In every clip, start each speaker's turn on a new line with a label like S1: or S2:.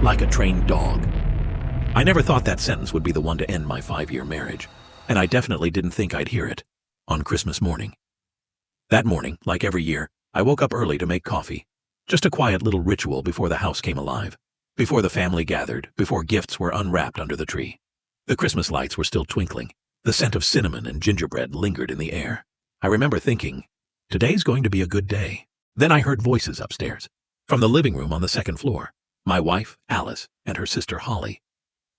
S1: like a trained dog. I never thought that sentence would be the one to end my 5-year marriage, and I definitely didn't think I'd hear it on Christmas morning. That morning, like every year, I woke up early to make coffee. Just a quiet little ritual before the house came alive, before the family gathered, before gifts were unwrapped under the tree. The Christmas lights were still twinkling. The scent of cinnamon and gingerbread lingered in the air. I remember thinking, today's going to be a good day. Then I heard voices upstairs, from the living room on the second floor, my wife, Alice, and her sister, Holly.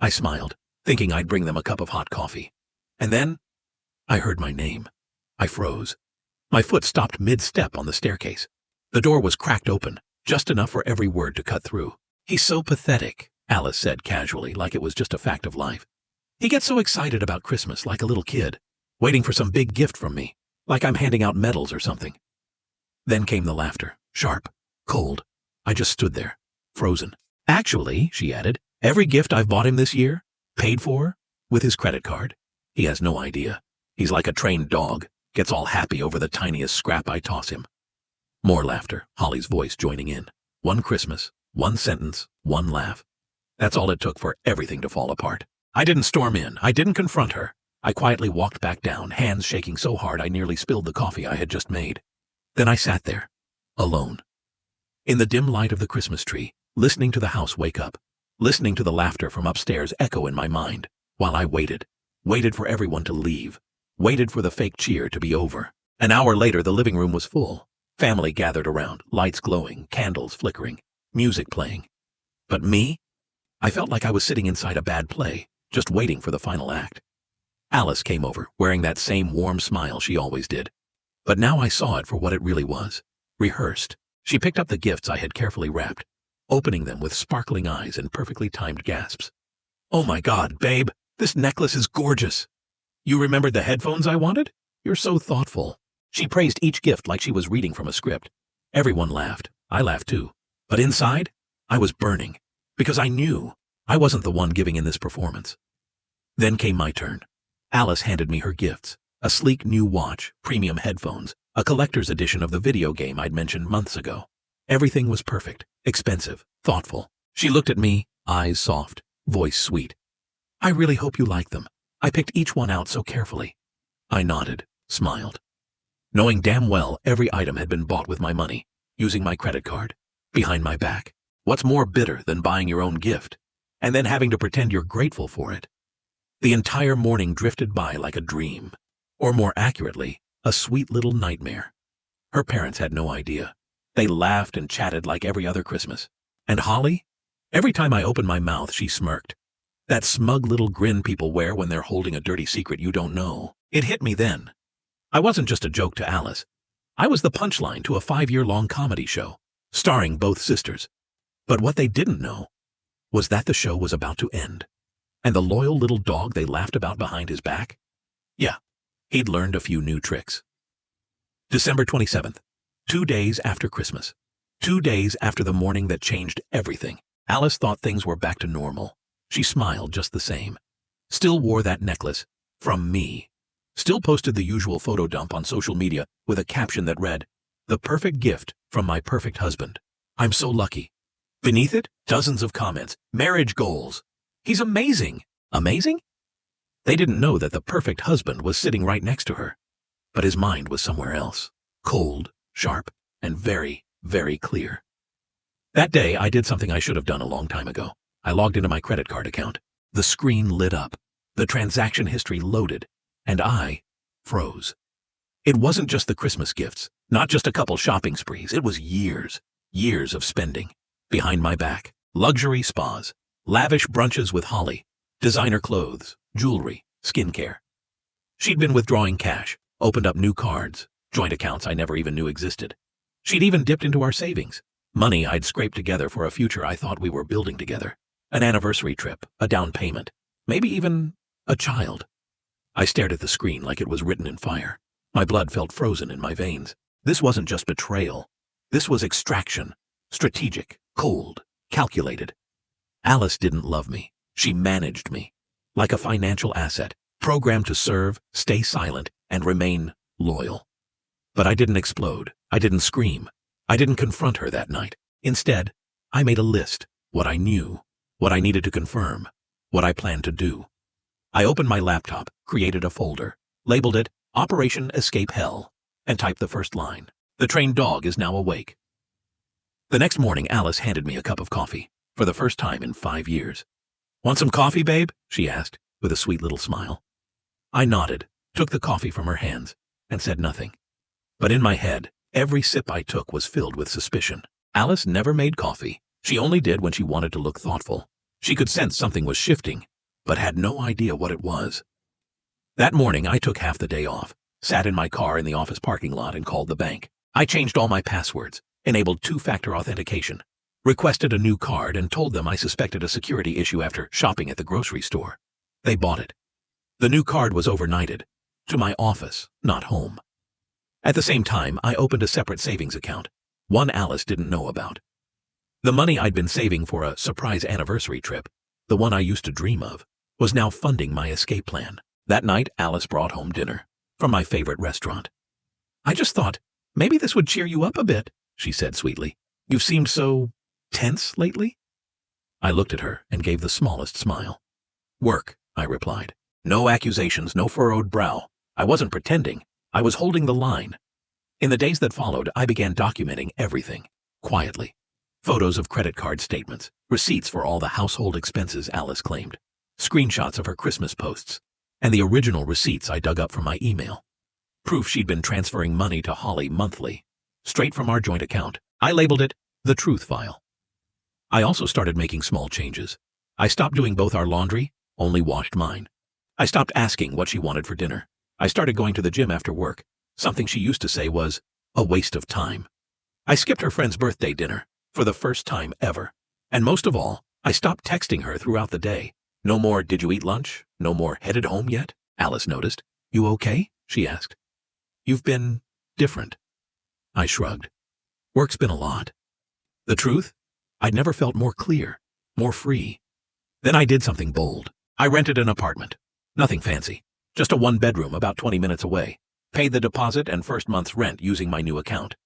S1: I smiled, thinking I'd bring them a cup of hot coffee. And then I heard my name. I froze. My foot stopped mid-step on the staircase. The door was cracked open, just enough for every word to cut through. "He's so pathetic," Alice said casually, like it was just a fact of life. "He gets so excited about Christmas, like a little kid, waiting for some big gift from me, like I'm handing out medals or something." Then came the laughter, sharp, cold. I just stood there, frozen. "Actually," she added, "every gift I've bought him this year, paid for, with his credit card. He has no idea. He's like a trained dog, gets all happy over the tiniest scrap I toss him." More laughter, Holly's voice joining in. One Christmas, one sentence, one laugh. That's all it took for everything to fall apart. I didn't storm in. I didn't confront her. I quietly walked back down, hands shaking so hard I nearly spilled the coffee I had just made. Then I sat there, alone, in the dim light of the Christmas tree, listening to the house wake up, listening to the laughter from upstairs echo in my mind, while I waited for everyone to leave, waited for the fake cheer to be over. An hour later, the living room was full. Family gathered around, lights glowing, candles flickering, music playing. But me? I felt like I was sitting inside a bad play, just waiting for the final act. Alice came over, wearing that same warm smile she always did. But now I saw it for what it really was, rehearsed. She picked up the gifts I had carefully wrapped, opening them with sparkling eyes and perfectly timed gasps. "Oh my God, babe, this necklace is gorgeous. You remembered the headphones I wanted? You're so thoughtful." She praised each gift like she was reading from a script. Everyone laughed. I laughed too. But inside, I was burning, because I knew I wasn't the one giving in this performance. Then came my turn. Alice handed me her gifts, a sleek new watch, premium headphones, a collector's edition of the video game I'd mentioned months ago. Everything was perfect, expensive, thoughtful. She looked at me, eyes soft, voice sweet. "I really hope you like them. I picked each one out so carefully." I nodded, smiled, knowing damn well every item had been bought with my money, using my credit card, behind my back. What's more bitter than buying your own gift, and then having to pretend you're grateful for it? The entire morning drifted by like a dream, or more accurately, a sweet little nightmare. Her parents had no idea. They laughed and chatted like every other Christmas. And Holly? Every time I opened my mouth, she smirked. That smug little grin people wear when they're holding a dirty secret you don't know. It hit me then. I wasn't just a joke to Alice. I was the punchline to a 5-year-long comedy show, starring both sisters. But what they didn't know was that the show was about to end. And the loyal little dog they laughed about behind his back? Yeah, he'd learned a few new tricks. December 27th, 2 days after Christmas. 2 days after the morning that changed everything. Alice thought things were back to normal. She smiled just the same. Still wore that necklace, from me. Still posted the usual photo dump on social media with a caption that read, "The perfect gift from my perfect husband. I'm so lucky." Beneath it, dozens of comments, marriage goals. "He's amazing." Amazing? They didn't know that the perfect husband was sitting right next to her. But his mind was somewhere else. Cold, sharp, and very, very clear. That day, I did something I should have done a long time ago. I logged into my credit card account. The screen lit up. The transaction history loaded. And I froze. It wasn't just the Christmas gifts, not just a couple shopping sprees. It was years of spending. Behind my back, luxury spas, lavish brunches with Holly, designer clothes, jewelry, skincare. She'd been withdrawing cash, opened up new cards, joint accounts I never even knew existed. She'd even dipped into our savings, money I'd scraped together for a future I thought we were building together. An anniversary trip, a down payment, maybe even a child. I stared at the screen like it was written in fire. My blood felt frozen in my veins. This wasn't just betrayal. This was extraction. Strategic, cold, calculated. Alice didn't love me. She managed me. Like a financial asset, programmed to serve, stay silent, and remain loyal. But I didn't explode. I didn't scream. I didn't confront her that night. Instead, I made a list. What I knew, what I needed to confirm, what I planned to do. I opened my laptop, created a folder, labeled it Operation Escape Hell, and typed the first line. The trained dog is now awake. The next morning, Alice handed me a cup of coffee, for the first time in 5 years. Want some coffee, babe? She asked, with a sweet little smile. I nodded, took the coffee from her hands, and said nothing. But in my head, every sip I took was filled with suspicion. Alice never made coffee. She only did when she wanted to look thoughtful. She could sense something was shifting, but had no idea what it was. That morning, I took half the day off, sat in my car in the office parking lot and called the bank. I changed all my passwords, enabled two-factor authentication, requested a new card, and told them I suspected a security issue after shopping at the grocery store. They bought it. The new card was overnighted, to my office, not home. At the same time, I opened a separate savings account, one Alice didn't know about. The money I'd been saving for a surprise anniversary trip, the one I used to dream of, was now funding my escape plan. That night, Alice brought home dinner from my favorite restaurant. I just thought, maybe this would cheer you up a bit, she said sweetly. You've seemed so tense lately. I looked at her and gave the smallest smile. Work, I replied. No accusations, no furrowed brow. I wasn't pretending. I was holding the line. In the days that followed, I began documenting everything, quietly. Photos of credit card statements, receipts for all the household expenses Alice claimed, screenshots of her Christmas posts, and the original receipts I dug up from my email. Proof she'd been transferring money to Holly monthly, straight from our joint account. I labeled it the truth file. I also started making small changes. I stopped doing both our laundry, only washed mine. I stopped asking what she wanted for dinner. I started going to the gym after work. Something she used to say was a waste of time. I skipped her friend's birthday dinner for the first time ever. And most of all, I stopped texting her throughout the day. No more, did you eat lunch? No more, headed home yet? Alice noticed. You okay? She asked. You've been different. I shrugged. Work's been a lot. The truth? I'd never felt more clear, more free. Then I did something bold. I rented an apartment. Nothing fancy. Just a one-bedroom about 20 minutes away. Paid the deposit and first month's rent using my new account.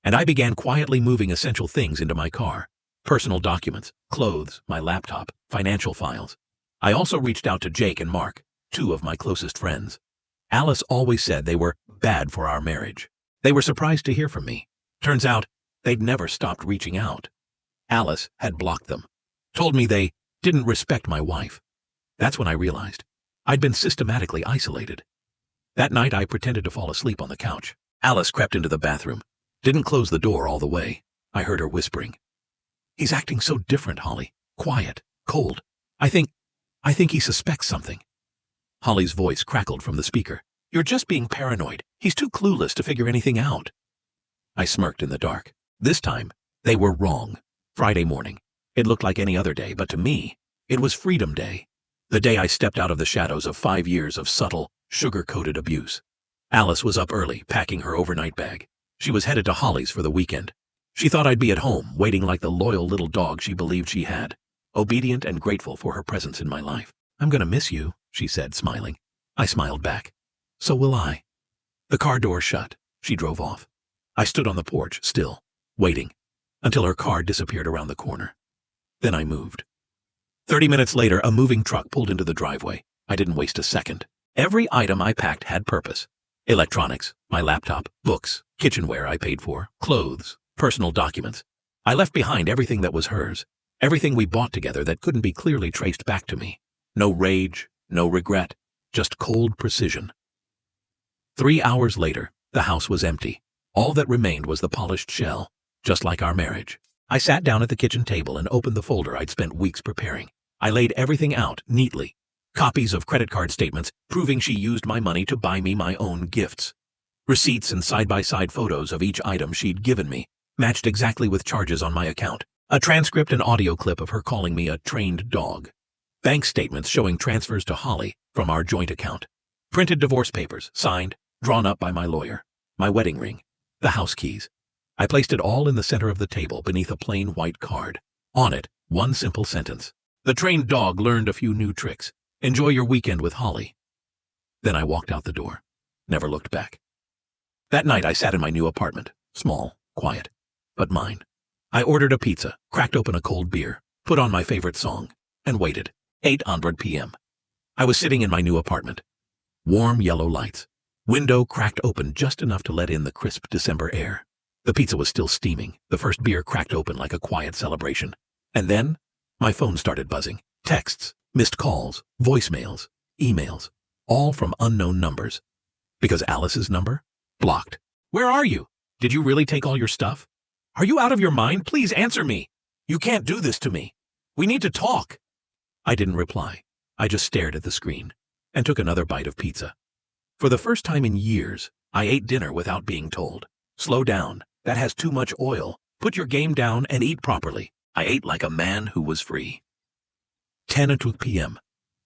S1: And I began quietly moving essential things into my car. Personal documents, clothes, my laptop, financial files. I also reached out to Jake and Mark, two of my closest friends. Alice always said they were bad for our marriage. They were surprised to hear from me. Turns out, they'd never stopped reaching out. Alice had blocked them. Told me they didn't respect my wife. That's when I realized I'd been systematically isolated. That night, I pretended to fall asleep on the couch. Alice crept into the bathroom. Didn't close the door all the way. I heard her whispering. He's acting so different, Holly. Quiet, cold. I think he suspects something. Holly's voice crackled from the speaker. You're just being paranoid. He's too clueless to figure anything out. I smirked in the dark. This time, they were wrong. Friday morning. It looked like any other day, but to me, it was Freedom Day. The day I stepped out of the shadows of 5 years of subtle, sugar-coated abuse. Alice was up early, packing her overnight bag. She was headed to Holly's for the weekend. She thought I'd be at home, waiting like the loyal little dog she believed she had, obedient and grateful for her presence in my life. I'm gonna miss you, she said, smiling. I smiled back. So will I. The car door shut. She drove off. I stood on the porch, still, waiting, until her car disappeared around the corner. Then I moved. 30 minutes later, a moving truck pulled into the driveway. I didn't waste a second. Every item I packed had purpose. Electronics, my laptop, books, kitchenware I paid for, clothes, personal documents. I left behind everything that was hers, everything we bought together that couldn't be clearly traced back to me. No rage, no regret, just cold precision. 3 hours later, the house was empty. All that remained was the polished shell, just like our marriage. I sat down at the kitchen table and opened the folder I'd spent weeks preparing. I laid everything out neatly. Copies of credit card statements proving she used my money to buy me my own gifts. Receipts and side-by-side photos of each item she'd given me, matched exactly with charges on my account. A transcript and audio clip of her calling me a trained dog. Bank statements showing transfers to Holly from our joint account. Printed divorce papers, signed, drawn up by my lawyer. My wedding ring. The house keys. I placed it all in the center of the table beneath a plain white card. On it, one simple sentence. The trained dog learned a few new tricks. Enjoy your weekend with Holly. Then I walked out the door. Never looked back. That night I sat in my new apartment. Small, quiet, but mine. I ordered a pizza, cracked open a cold beer, put on my favorite song, and waited. 8:00 p.m. I was sitting in my new apartment. Warm yellow lights. Window cracked open just enough to let in the crisp December air. The pizza was still steaming. The first beer cracked open like a quiet celebration. And then, my phone started buzzing. Texts, missed calls, voicemails, emails, all from unknown numbers. Because Alice's number? Blocked. Where are you? Did you really take all your stuff? Are you out of your mind? Please answer me. You can't do this to me. We need to talk. I didn't reply. I just stared at the screen and took another bite of pizza. For the first time in years, I ate dinner without being told. Slow down. That has too much oil. Put your game down and eat properly. I ate like a man who was free. 10:02 p.m.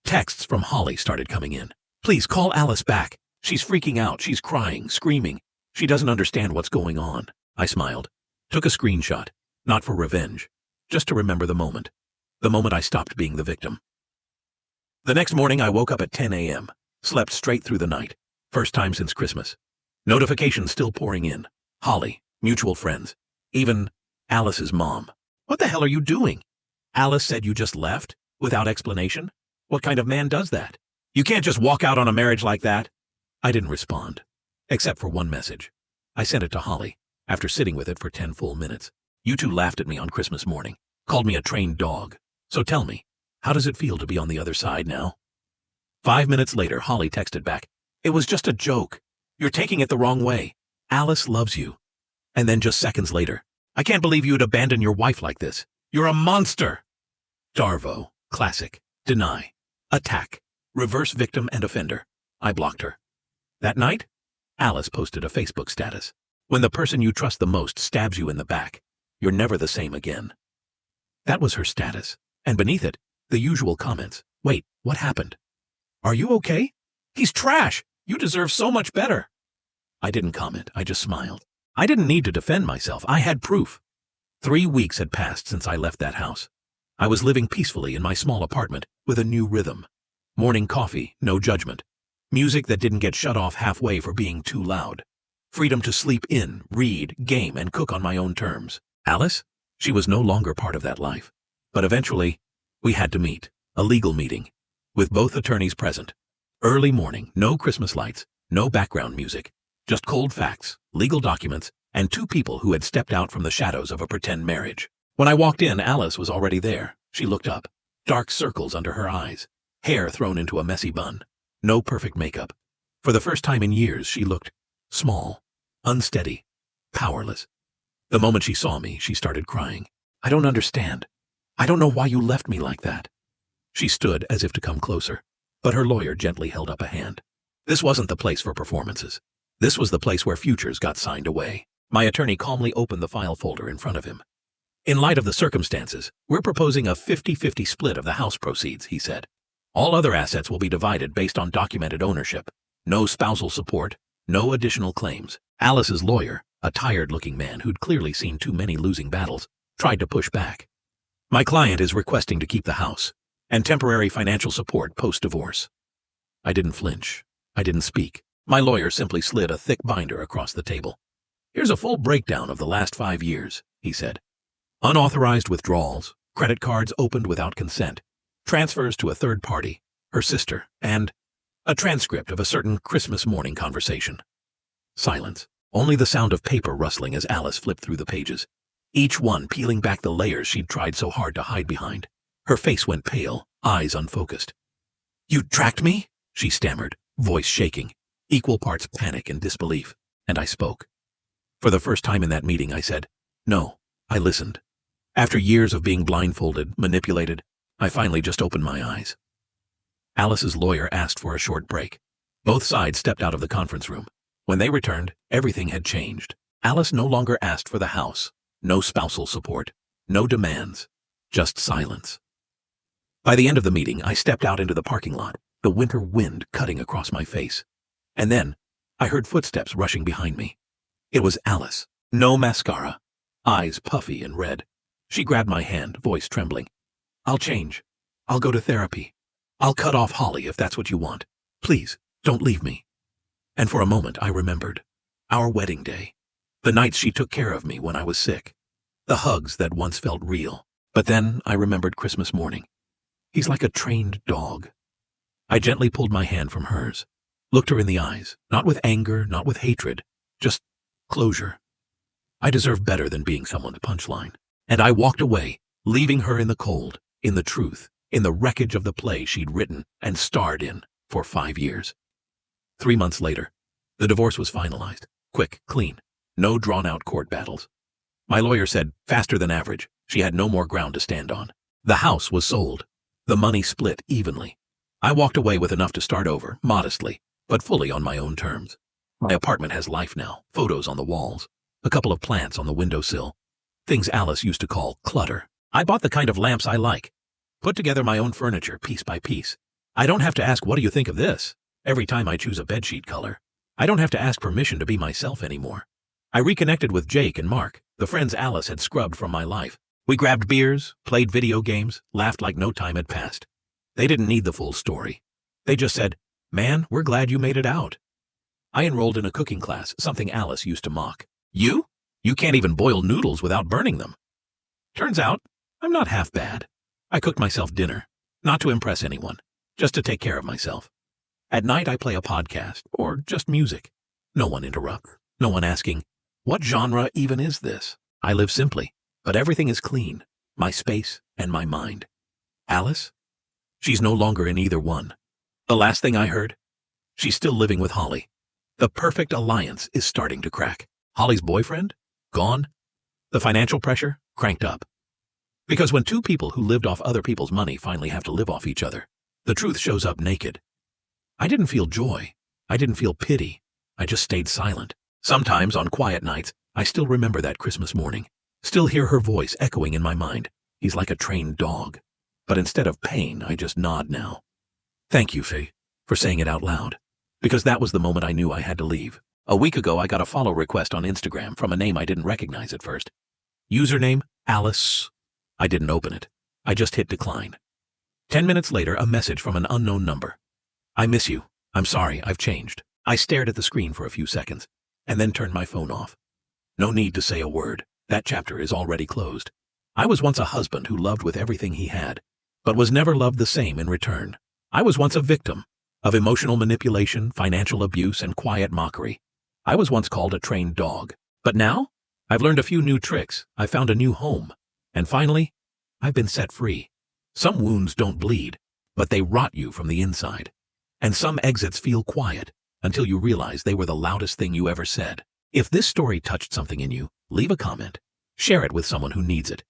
S1: Texts from Holly started coming in. Please call Alice back. She's freaking out. She's crying, screaming. She doesn't understand what's going on. I smiled. Took a screenshot. Not for revenge. Just to remember the moment. The moment I stopped being the victim. The next morning I woke up at 10 a.m. Slept straight through the night. First time since Christmas. Notifications still pouring in. Holly, mutual friends. Even Alice's mom. What the hell are you doing? Alice said you just left? Without explanation? What kind of man does that? You can't just walk out on a marriage like that. I didn't respond. Except for one message. I sent it to Holly, after sitting with it for 10 full minutes. You two laughed at me on Christmas morning. Called me a trained dog. So tell me, how does it feel to be on the other side now? 5 minutes later, Holly texted back. It was just a joke. You're taking it the wrong way. Alice loves you. And then just seconds later, I can't believe you'd abandon your wife like this. You're a monster. Darvo. Classic. Deny. Attack. Reverse victim and offender. I blocked her. That night, Alice posted a Facebook status. When the person you trust the most stabs you in the back, you're never the same again. That was her status. And beneath it, the usual comments. Wait, what happened? Are you okay? He's trash. You deserve so much better. I didn't comment. I just smiled. I didn't need to defend myself. I had proof. 3 weeks had passed since I left that house. I was living peacefully in my small apartment with a new rhythm. Morning coffee, no judgment. Music that didn't get shut off halfway for being too loud. Freedom to sleep in, read, game, and cook on my own terms. Alice? She was no longer part of that life. But eventually, we had to meet. A legal meeting. With both attorneys present. Early morning, no Christmas lights, no background music. Just cold facts, legal documents, and 2 people who had stepped out from the shadows of a pretend marriage. When I walked in, Alice was already there. She looked up. Dark circles under her eyes. Hair thrown into a messy bun. No perfect makeup. For the first time in years, she looked small, unsteady, powerless. The moment she saw me, she started crying. I don't understand. I don't know why you left me like that. She stood as if to come closer, but her lawyer gently held up a hand. This wasn't the place for performances. This was the place where futures got signed away. My attorney calmly opened the file folder in front of him. In light of the circumstances, we're proposing a 50-50 split of the house proceeds, he said. All other assets will be divided based on documented ownership. No spousal support, no additional claims. Alice's lawyer, a tired-looking man who'd clearly seen too many losing battles, tried to push back. My client is requesting to keep the house and temporary financial support post-divorce. I didn't flinch. I didn't speak. My lawyer simply slid a thick binder across the table. Here's a full breakdown of the last 5 years, he said. Unauthorized withdrawals, credit cards opened without consent, transfers to a third party, her sister, and a transcript of a certain Christmas morning conversation. Silence. Only the sound of paper rustling as Alice flipped through the pages, each one peeling back the layers she'd tried so hard to hide behind. Her face went pale, eyes unfocused. You tracked me? She stammered, voice shaking, equal parts panic and disbelief, and I spoke. For the first time in that meeting, I said, no, I listened. After years of being blindfolded, manipulated, I finally just opened my eyes. Alice's lawyer asked for a short break. Both sides stepped out of the conference room. When they returned, everything had changed. Alice no longer asked for the house, no spousal support, no demands, just silence. By the end of the meeting, I stepped out into the parking lot, the winter wind cutting across my face. And then, I heard footsteps rushing behind me. It was Alice. No mascara. Eyes puffy and red. She grabbed my hand, voice trembling. I'll change. I'll go to therapy. I'll cut off Holly if that's what you want. Please, don't leave me. And for a moment I remembered. Our wedding day. The nights she took care of me when I was sick. The hugs that once felt real. But then I remembered Christmas morning. He's like a trained dog. I gently pulled my hand from hers, looked her in the eyes, not with anger, not with hatred, just closure. I deserve better than being someone's punchline. And I walked away, leaving her in the cold, in the truth, in the wreckage of the play she'd written and starred in for 5 years. 3 months later, the divorce was finalized. Quick, clean, no drawn-out court battles. My lawyer said, faster than average, she had no more ground to stand on. The house was sold. The money split evenly. I walked away with enough to start over, modestly, but fully on my own terms. My apartment has life now, photos on the walls, a couple of plants on the windowsill, things Alice used to call clutter. I bought the kind of lamps I like, put together my own furniture piece by piece. I don't have to ask, what do you think of this, every time I choose a bedsheet color. I don't have to ask permission to be myself anymore. I reconnected with Jake and Mark, the friends Alice had scrubbed from my life. We grabbed beers, played video games, laughed like no time had passed. They didn't need the full story. They just said, "Man, we're glad you made it out." I enrolled in a cooking class, something Alice used to mock. You? You can't even boil noodles without burning them. Turns out, I'm not half bad. I cooked myself dinner, not to impress anyone, just to take care of myself. At night I play a podcast, or just music. No one interrupts, no one asking, what genre even is this? I live simply, but everything is clean, my space and my mind. Alice? She's no longer in either one. The last thing I heard? She's still living with Holly. The perfect alliance is starting to crack. Holly's boyfriend? Gone? The financial pressure? Cranked up. Because when two people who lived off other people's money finally have to live off each other, the truth shows up naked. I didn't feel joy. I didn't feel pity. I just stayed silent. Sometimes, on quiet nights, I still remember that Christmas morning. Still hear her voice echoing in my mind. He's like a trained dog. But instead of pain, I just nod now. Thank you, Faye, for saying it out loud. Because that was the moment I knew I had to leave. A week ago, I got a follow request on Instagram from a name I didn't recognize at first. Username, Alice. I didn't open it. I just hit decline. 10 minutes later, a message from an unknown number. I miss you. I'm sorry, I've changed. I stared at the screen for a few seconds, and then turned my phone off. No need to say a word. That chapter is already closed. I was once a husband who loved with everything he had, but was never loved the same in return. I was once a victim of emotional manipulation, financial abuse, and quiet mockery. I was once called a trained dog. But now, I've learned a few new tricks. I found a new home. And finally, I've been set free. Some wounds don't bleed, but they rot you from the inside. And some exits feel quiet until you realize they were the loudest thing you ever said. If this story touched something in you, leave a comment. Share it with someone who needs it.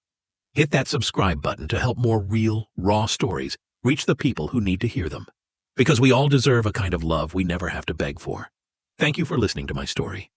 S1: Hit that subscribe button to help more real, raw stories reach the people who need to hear them. Because we all deserve a kind of love we never have to beg for. Thank you for listening to my story.